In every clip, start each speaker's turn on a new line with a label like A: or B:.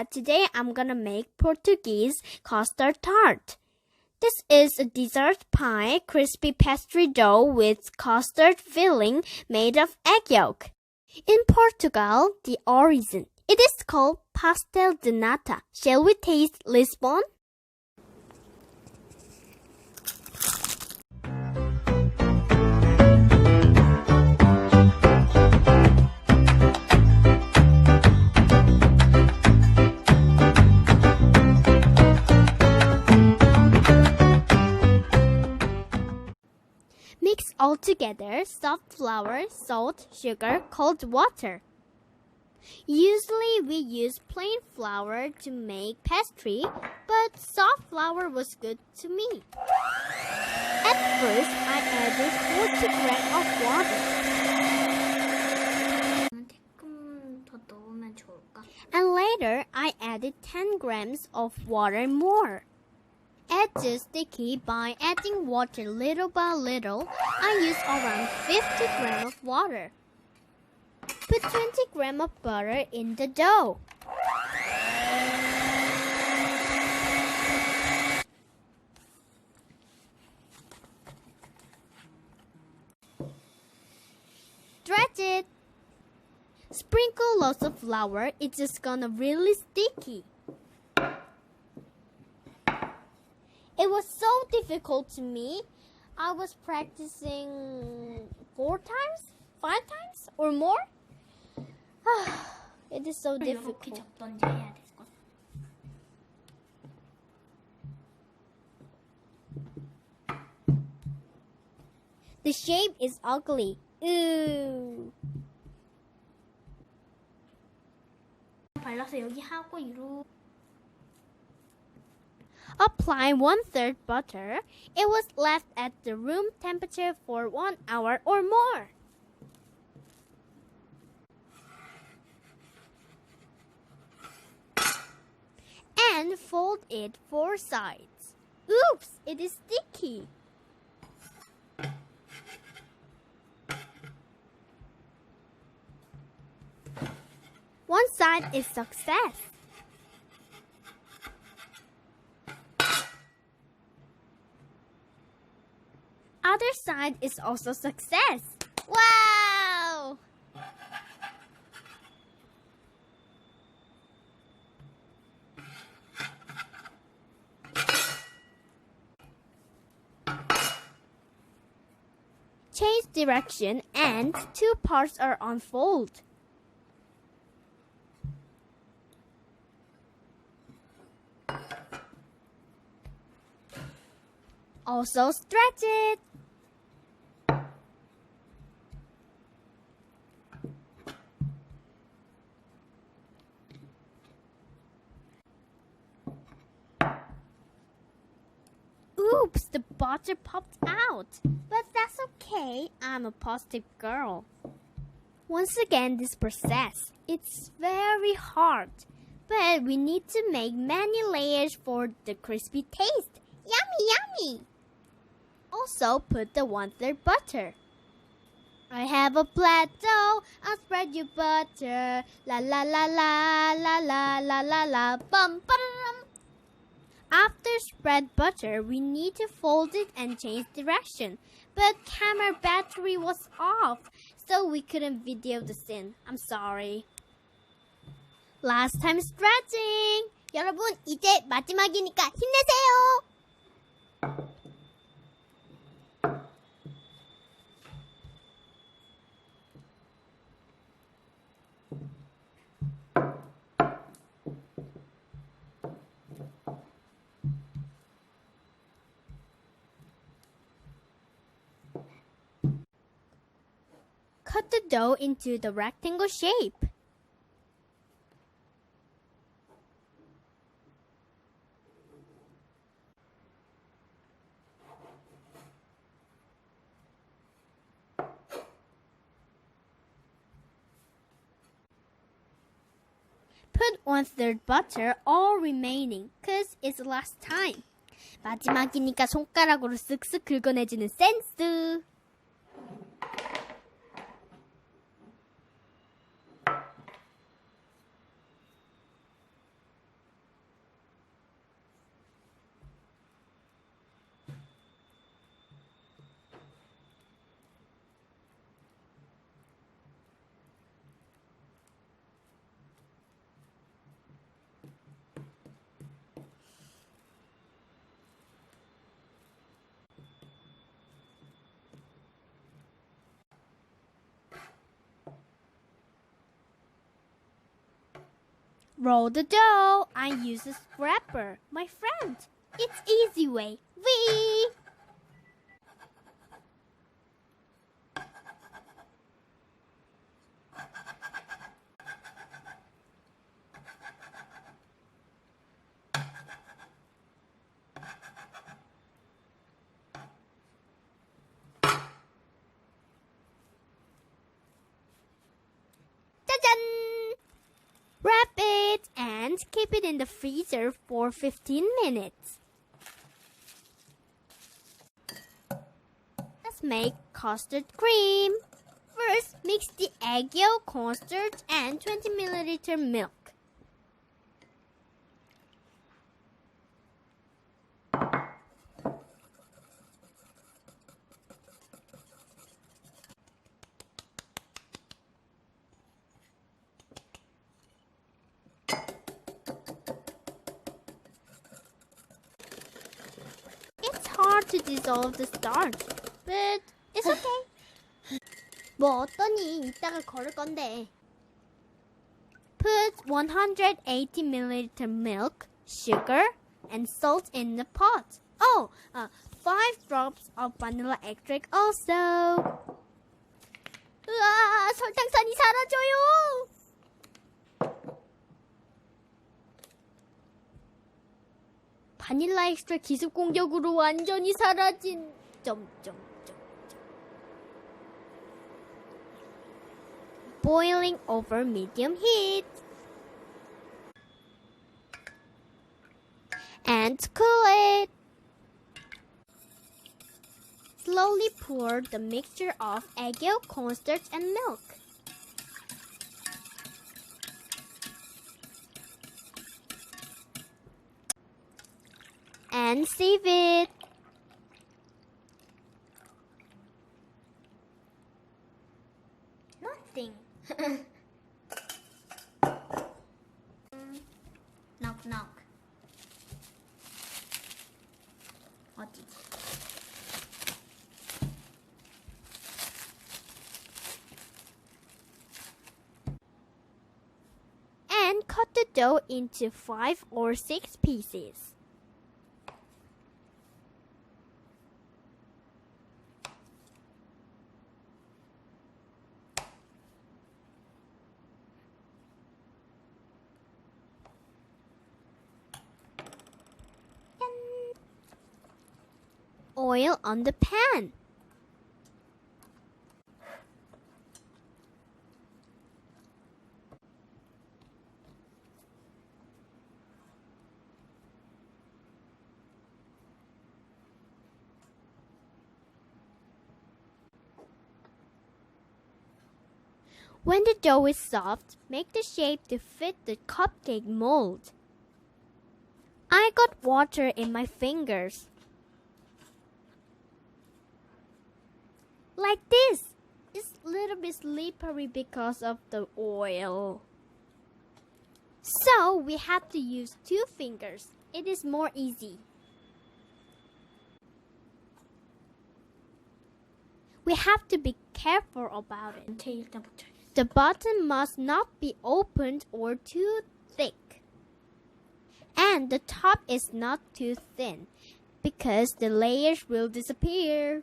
A: that today I'm gonna make Portuguese custard tart. This is a dessert pie, crispy pastry dough with custard filling made of egg yolk. In Portugal, the origin, it is called pastel de nata. Shall we taste Lisbon? Mix all together soft flour, salt, sugar, cold water. Usually we use plain flour to make pastry, but soft flour was good to me. At first, I added 40 grams of water. And later, I added 10 grams of water more. Adjust sticky by adding water little by little. I use around 50 grams of water. Put 20 grams of butter in the dough. Stretch it. Sprinkle lots of flour. It's just gonna really sticky. It was so difficult to me. I was practicing 4 times, 5 times, or more. It is so difficult. The shape is ugly. Ooh. Apply 1/3 butter. It was left at the room temperature for 1 hour or more. And fold it 4 sides. Oops, it is sticky. One side is success. Other side is also success. Wow! Change direction and 2 parts are unfold. Also stretch it. Oops, the butter popped out. But that's okay. I'm a positive girl. Once again, this process. It's very hard. But we need to make many layers for the crispy taste. Yummy, yummy! Also, put the 1/3 butter. I have a plateau. I'll spread you butter. La la la la la la la la la bum ba-dum. After spread butter, we need to fold it and change direction. But camera battery was off, so we couldn't video the scene. I'm sorry. Last time stretching. 여러분, 이제 마지막이니까 힘내세요. Cut the dough into the rectangle shape. Put 1/3 butter all remaining, cause it's the last time. 마지막이니까 손가락으로 쓱쓱 긁어내주는 센스. roll the dough. I use a scraper. My friend, it's easy way. Wee! Wrap it and keep it in the freezer for 15 minutes. Let's make custard cream. First, mix the egg yolk, cornstarch, and 20 milliliter milk. It's hard to dissolve the starch, but it's okay. 뭐 어떠니? 이따가 걸을 건데. Put 180 milliliter milk, sugar, and salt in the pot. Oh, 5 drops of vanilla extract also. 으아, 설탕산이 사라져요. 바닐라 엑스트라 기습 공격으로 완전히 사라진 Boiling over medium heat. And cool it. Slowly pour the mixture of egg yolk, cornstarch, and milk. And sieve it. Nothing. knock knock. 어디지? And cut the dough into 5 or 6 pieces. Oil on the pan. When the dough is soft, make the shape to fit the cupcake mold. I got water in my fingers. Like this. It's a little bit slippery because of the oil. So we have to use 2 fingers. It is more easy. We have to be careful about it. The bottom must not be opened or too thick. And the top is not too thin because the layers will disappear.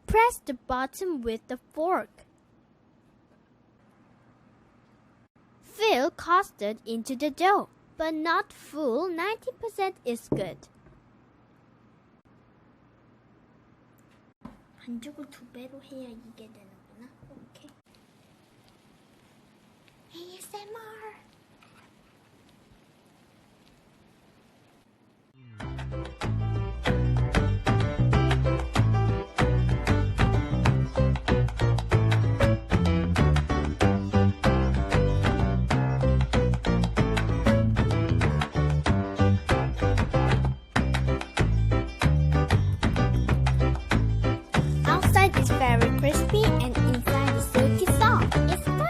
A: Press the bottom with the fork. Fill custard into the dough, but not full. 90% is good.
B: 반죽을 2배로 해야 이게 되는구나. 오케이.
A: ASMR. Outside is very crispy and inside is silky soft. It's good.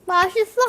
A: 맛있어.